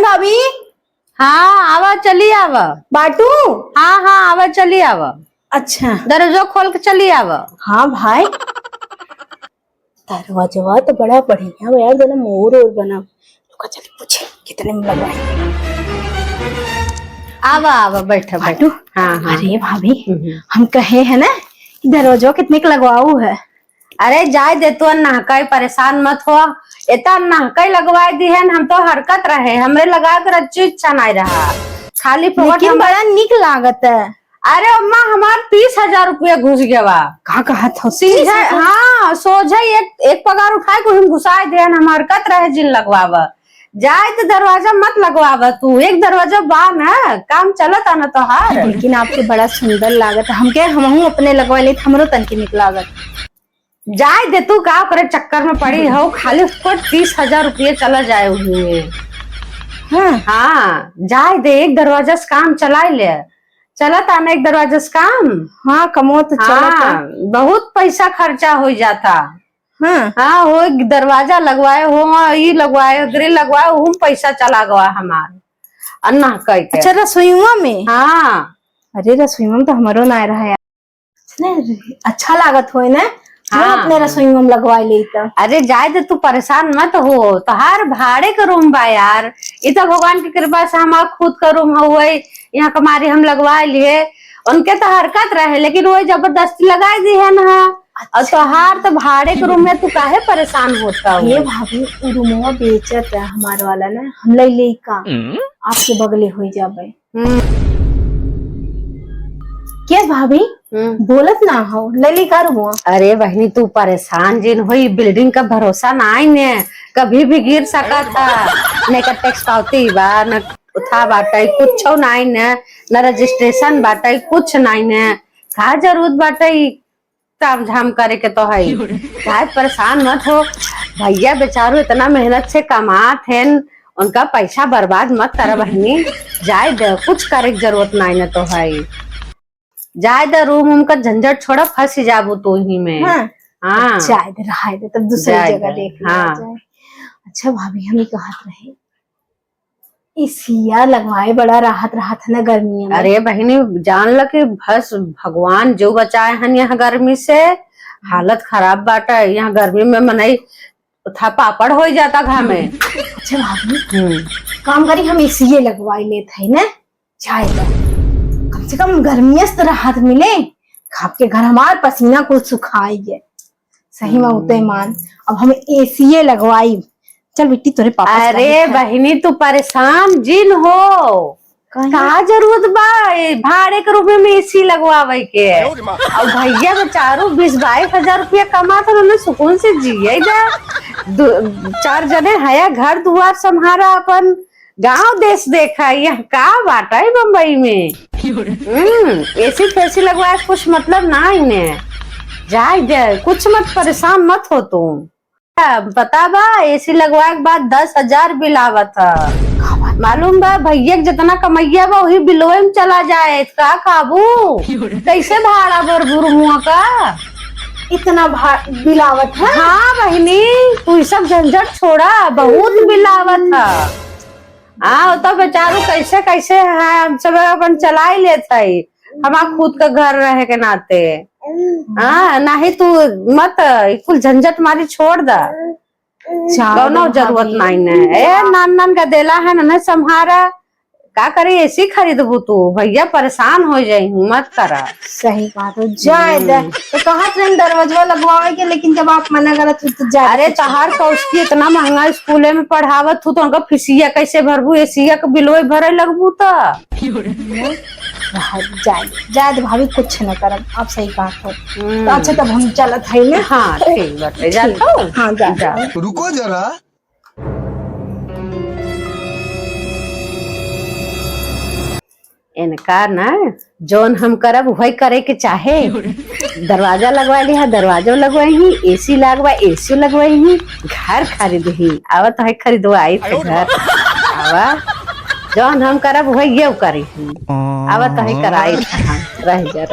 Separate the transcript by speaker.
Speaker 1: भाभी।
Speaker 2: हाँ आवा चली आवा।
Speaker 1: बाटू।
Speaker 2: हाँ हाँ आवा चली आवा।
Speaker 1: अच्छा
Speaker 2: दरवाजा खोल के चली आवा।
Speaker 1: हाँ भाई। दरवाजा तो बड़ा बढ़िया है यार, जना मोर और बना। रुका चली पूछे कितने में लगवाए।
Speaker 2: आवा आवा बैठा
Speaker 1: बाटू।
Speaker 2: हाँ हाँ।
Speaker 1: अरे भाभी हम कहे है ना कि दरवाजा कितने का लगवाऊ है।
Speaker 2: अरे जाए दे तू नहकाई, परेशान मत हो। इतना नहकाई लगवाए दी है, हम तो हरकत रहे हमरे लगा कर अच्छी इच्छा नहीं रहा खाली
Speaker 1: लेकिन बड़ा निक लागत है।
Speaker 2: अरे अम्मा हमार 30,000 रुपया घुस गया बा।
Speaker 1: कहाँ कहा था
Speaker 2: सीधे हाँ सोझे एक पगार उठाए को हम घुसाए दे, हम हरकत रहे जिन लगवावा। जाए तो दरवाजा मत लगवावा तू, एक दरवाजा बा ना काम चलता ना तो हार।
Speaker 1: लेकिन आपके बड़ा सुंदर लागत है, हम अपने लगवा ले हमरो तन की निक लागत।
Speaker 2: जाए दे तू का करे चक्कर में पड़ी हो, खाली उसको 30,000 रुपये चला जाए हुए। हाँ जाए दे, एक दरवाजा से काम चला ले, चलता ना एक दरवाजा से काम।
Speaker 1: हाँ कमो तो चलता।
Speaker 2: बहुत पैसा खर्चा हो जाता।
Speaker 1: हाँ
Speaker 2: हो दरवाजा लगवाए हो, ये लगवाए ग्रिल लगवाए, वो पैसा चला गवा हमार अन्ना कह के।
Speaker 1: अच्छा रसोईवा में।
Speaker 2: हाँ
Speaker 1: अरे रसोईवा में तो हमारो ना रहा यार, अच्छा लागत हो ना। हाँ अपने रसोईवा में लगवा ले।
Speaker 2: अरे जाए दे तू परेशान मत हो, तो हर भाड़े का रूम बा यार, ये तो भगवान की कृपा से हमारा खुद का रूम हुआ, यहाँ कमारी हम लगवा लिए। उनके तो हरकत रहे लेकिन वो जबरदस्ती लगाई दी है ना। और तोहार तो भाड़े के रूम में तू काहे परेशान होता हो।
Speaker 1: ये भाभी रूमवा बेचत है हमारे वाला ना, हम ले का आपके बगले हो जाबे। क्या भाभी बोलत ना हो, ले का रूमवा।
Speaker 2: अरे बहनी तू परेशान जिन हुई, बिल्डिंग का भरोसा ना आई ने, कभी भी गिर सका था। न का टैक्स पावती बा, न उठा बाटे कुछ नहीं ने, न रजिस्ट्रेशन बाटे कुछ नहीं ने। का जरूरत बाटे काम झाम करे के तो है। परेशान मत हो भैया, बेचारो इतना मेहनत से कमात है, उनका पैसा बर्बाद मत कर बहनी। जाए दे, कुछ करे की जरूरत नहीं न तो है। जाए दे, रूम उनका झंझट छोड़ा, फंस जाबू तो ही में। हाँ
Speaker 1: जाए दे, रहा दे, तब दूसरी जगह देख लिया जाए। अच्छा भाभी हम ही कहत रहे इसिया लगवाए बड़ा राहत है ना गर्मी में।
Speaker 2: अरे बहनी जान ल कि बस भगवान जो बचाए हैं यहाँ गर्मी से, हालत खराब बाटा यहाँ गर्मी में मनई था पापड़ हो जाता घर में।
Speaker 1: अच्छा भाभी काम करी हम इसिए लगवाए लेते है ना, जाएगा कम से कम गर्मी से राहत मिले। आपके घर हमारे पसीना को सुखाई सही में उते मान। अब हम एसीए लगवाई। चल बिट्टी तोरे पापा।
Speaker 2: अरे बहनी तू परेशान जिन हो, का जरूरत बा भाड़े के रूप में एसी लगवावे के। और भैया बेचारो 20-22 हजार रुपया कमाता, उन्होंने सुकून से जिए जा। 4 जने है, घर दुआर संभारा, अपन गांव देश देखा। यहाँ का बाटा है बम्बई में। एसी फैसी लगवाए कुछ मतलब ना इन्हें। जाए जाए कुछ मत परेशान मत हो तुम। पता बा एसी लगवाए के बाद 10,000 बिल आवत था। मालूम बा भैया जितना कमैया बा वही बिलवे में चला जाए। का काबू कैसे भाड़ा भरभूर मुआ का
Speaker 1: इतना बिल आवत है।
Speaker 2: हाँ बहनी तू सब झंझट छोड़ा, बहुत बिल आवत था। हाँ तो बेचारू कैसे कैसे है, हम सब अपन चला ही लेते, हमारा खुद का घर रहे के नाते। हाँ नहीं तू मत कुल झंझट मारी छोड़ दा, दोनों जरूरत नहीं है। नान का देला है ना संहारा, का करे एसी खरीदबू तू, भैया परेशान हो जाये, मत करा।
Speaker 1: सही बात है, जाए दे तो कहा दरवाजा लगवाए के, लेकिन जब आप मना करत तो जाए। अरे
Speaker 2: तहार का उसकी इतना महंगा स्कूल में पढ़ावत हूँ तो उनका फीसिया कैसे भरबू, एसिया का बिलोई भरे लगबू तो।
Speaker 1: जाए भाभी कुछ न करब, आप सही कहा तो। अच्छा तब हम चलत है ना।
Speaker 2: हाँ ठीक बाटे,
Speaker 1: हाँ जा।
Speaker 3: रुको जरा,
Speaker 2: इनका ना जोन हम करब वही करे के चाहे। दरवाजा लगवा लिया, दरवाजा लगवाई ही, एसी लगवा एसी लगवाई ही, घर खरीद ही आवा तो है खरीदवाई घर आवा। जौन हम करब वही ये करी आवा तो है कराई रह जा।